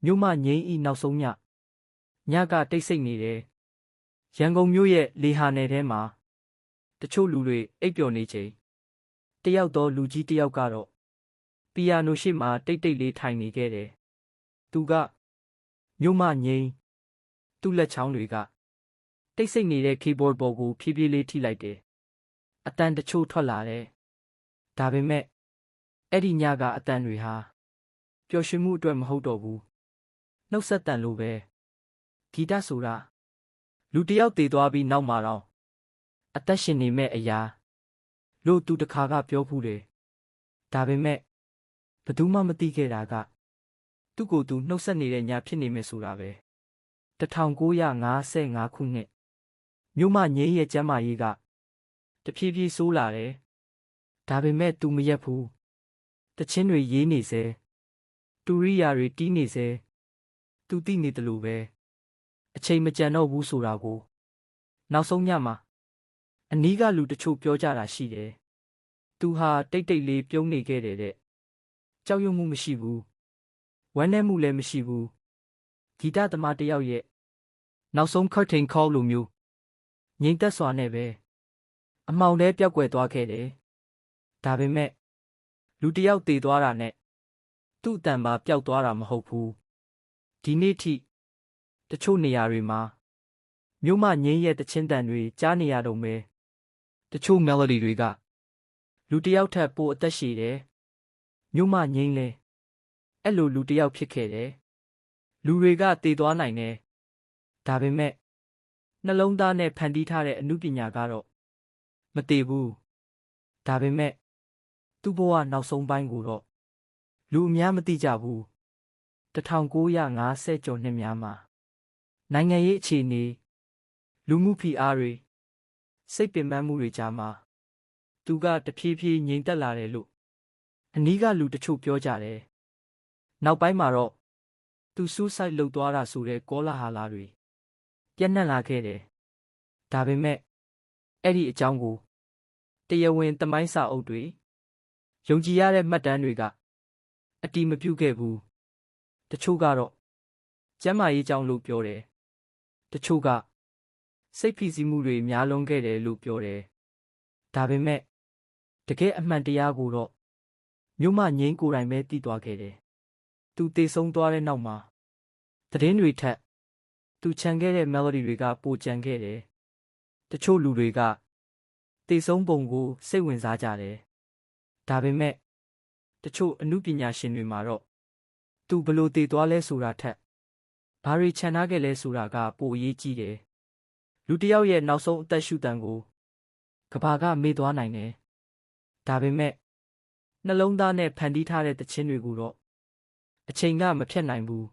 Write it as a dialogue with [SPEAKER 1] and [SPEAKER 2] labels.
[SPEAKER 1] မြို့မငိမ့်ဤနောက်ဆုံးညကတိတ်ဆိတ်နေတယ်ရန်ကုန်မြို့ရဲ့လေဟာနယ်ထဲမှာတချို့လူတွေအိပ်ပျော်နေချိန်တယောက်တော့လူကြီးတယောက်ကတော့ပီယာနိုရှိမှတိတ်တိတ်လေးထိုင်နေခဲ့တယ်သူကမြို့မငိမ့်သူ့လက်ချောင်းတွေကတိတ်ဆိတ်နေတဲ့ keyboard ပေါ်ကိုဖြည်းဖြည်းလေးထိလိုက်တယ်အတန်တချို့ထွက်လာတယ်ဒါပေမဲ့အဲ့ဒီညကအတန်တွေဟာပျော်ရွှင်မှုအတွက်မဟုတ်တော့ဘူးနှုတ်ဆက်တန်လိုပဲဂီတဆိုတာလူတယောက်တည်သွားပြီးနောက်မှာတော့အသက်ရှင်နေမဲ့အရာလို့သူတခါကပြောဖူးတယ်ဒါပေမဲ့ဘယ်သူမှမသိခဲ့တာကသူ့ကိုယ်သူနှုတ်ဆက်နေတဲ့ညာဖြစ်နေမယ်ဆိုတာပဲ1955ခုနှစ်မြို့မငိမ့်ရဲ့ကျမ်းမာရေးကတဖြည်းဖြည်းဆိုးလာတယ်ဒါပေမဲ့သူမရက်ဘူးတချင်းတွေရေးနေစေတူရိယာတွေတီးနေစေသူသိနေတယ်လို့ပဲအချိန်မကြံတော့ဘူးဆိုတာကိုနောက်ဆုံးညမှာအနီးကလူတချို့ပြောကြတာရှိတယ်သူဟာတိတ်တိတ်လေးပြုံးနေခဲ့တယ်တဲ့ကြောက်ရွံ့မှုမရှိဘူးဝမ်းနည်းမှုလည်းမရှိဘူးဂီတသမားတယောက်ရဲ့နောက်ဆုံး curtain call လိုမျိုးငြိမ်သက်စွာနဲ့ပဲအမှောင်ထဲပျောက်ကွယ်သွားခဲ့တယ်ဒါပေမဲ့လူတယောက်တည်သွားတာနဲ့သူ့အတန်ပါပျောက်သွားတာမဟုတ်ဘူးဒီနေ့ထိတချို့နေရာတွေမှာမြို့မငိမ့်ရဲ့တချင်းတန်တွေကြားနေရတော့မယ်တချို့ melody တွေကလူတယောက်ထက်ပိုအသက်ရှည်တယ်မြို့မငိမ့်လဲအဲ့လိုလူတယောက်ဖြစ်ခဲ့တယ်လူတွေကတည်သွားနိုင်တယ်ဒါပေမဲ့နှလုံးသားနဲ့ဖန်တီးထားတဲ့အမှုပညာကတော့မတည်ဘူးဒါပေမဲ့သူ့ဘဝနောက်ဆုံးပိုင်းကိုတော့လူအများမသိကြဘူး1950ကျော်နှစ်များမှာနိုင်ငံရေးအခြေအနေလူမှုဖိအားတွေစိတ်ပင်ပန်းမှုတွေကြားမှာသူကတဖြည်းဖြည်းငြိမ်သက်လာတယ်လို့အနီးကလူတချို့ပြောကြတယ်နောက်ပိုင်းမှာတော့သူ suicide လုပ်သွားတာဆိုတဲ့ကောလာဟလတွေပြန့်နှံ့လာခဲ့တယ်ဒါပေမဲ့အဲ့ဒီအကြောင်းကိုတရားဝင်သမိုင်းစာအုပ်တွေယုံကြည်ရတဲ့မှတ်တမ်းတွေကအတိမပြုခဲ့ဘူးတချို့ကတော့ကျမ်းမာရေးကြောင့်လို့ပြောတယ်တချို့ကစိတ်ဖိစီးမှုတွေများလွန်ခဲ့တယ်လို့ပြောတယ်ဒါပေမဲ့တကယ်အမှန်တရားကိုတော့မြို့မငိမ့်ကိုယ်တိုင်ပဲသိသွားခဲ့တယ်သူတည်ဆုံးသွားတဲ့နောက်မှာသတင်းတွေထက်သူချန်ခဲ့တဲ့ melody တွေကပိုကြံခဲ့တယ်တချို့လူတွေကတည်ဆုံးပုံကိုစိတ်ဝင်စားကြတယ်ဒါပေမဲ့တချို့အမှုပညာရှင်တွေမှာတော့သူဘလို့တည်သွားလဲဆိုတာထက်ဘာတွေခြံထားခဲ့လဲဆိုတာကပိုအရေးကြီးတယ်လူတစ်ယောက်ရဲ့နောက်ဆုံးအသက်ရှူတန်ကိုကဘာကမေ့သွားနိုင်တယ်ဒါပေမဲ့နှလုံးသားနဲ့ဖန်တီးထားတဲ့သချင်းတွေကိုတော့အချိန်ကမဖြတ်နိုင်ဘူး